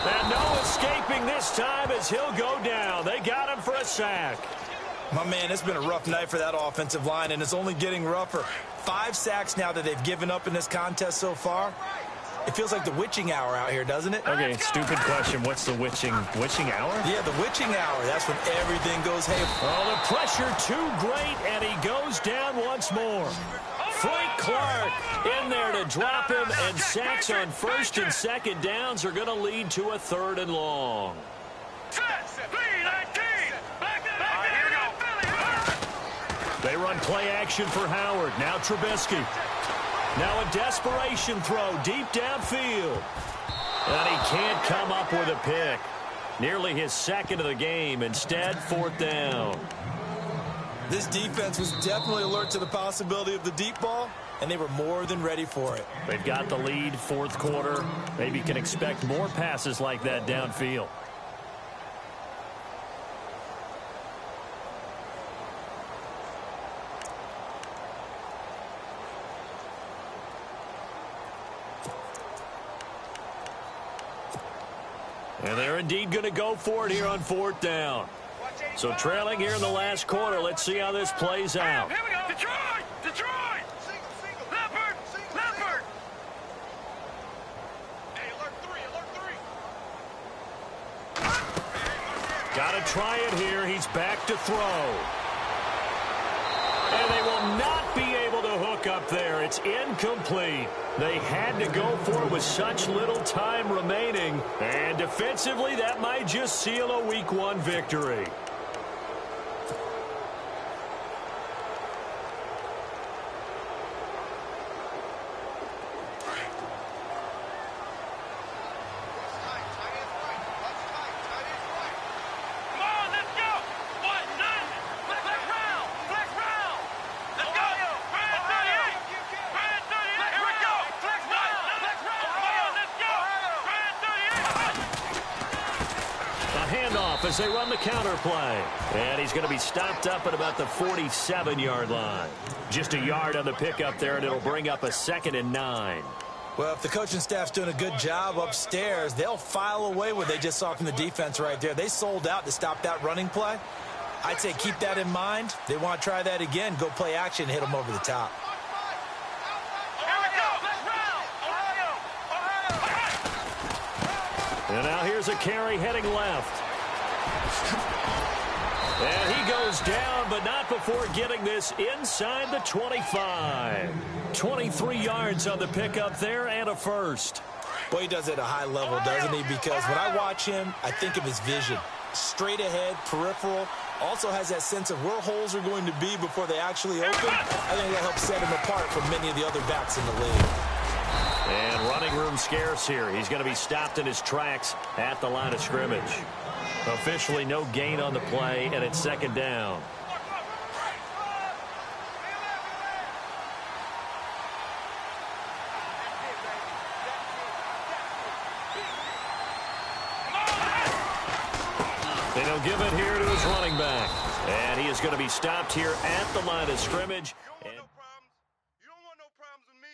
And no escaping this time as he'll go down. They got him for a sack. My man, it's been a rough night for that offensive line, and it's only getting rougher. 5 sacks now that they've given up in this contest so far. It feels like the witching hour out here, doesn't it? Okay, stupid question. What's the witching hour? Yeah, the witching hour. That's when everything goes haywire. Oh, the pressure too great, and he goes down once more. Frank Clark in there to drop him, and sacks on 1st and 2nd downs are going to lead to a 3rd and long. They run play action for Howard. Now Trubisky. Now a desperation throw deep downfield. And he can't come up with a pick. Nearly his 2nd of the game. Instead, 4th down. This defense was definitely alert to the possibility of the deep ball, and they were more than ready for it. They've got the lead, 4th quarter. Maybe can expect more passes like that downfield. And they're indeed going to go for it here on 4th down. So trailing here in the last quarter. Let's see how this plays out. Here we go. Detroit. Leopard. Hey, alert 3. Got to try it here. He's back to throw. And they will not be able to hook up there. It's incomplete. They had to go for it with such little time remaining. And defensively, that might just seal a Week 1 victory. As they run the counter play. And he's going to be stopped up at about the 47-yard line. Just a yard on the pickup there, and it'll bring up a 2nd and 9. Well, if the coaching staff's doing a good job upstairs, they'll file away what they just saw from the defense right there. They sold out to stop that running play. I'd say keep that in mind. They want to try that again. Go play action, hit them over the top. And now here's a carry heading left. And he goes down, but not before getting this inside the 25. 23 yards on the pickup there and a first. Boy, he does it at a high level, doesn't he? Because when I watch him, I think of his vision. Straight ahead, peripheral. Also has that sense of where holes are going to be before they actually open. I think that helps set him apart from many of the other backs in the league. And running room scarce here. He's going to be stopped in his tracks at the line of scrimmage. Officially no gain on the play, and it's second down. They don't give it here to his running back. And he is going to be stopped here at the line of scrimmage. You don't want no problems with me.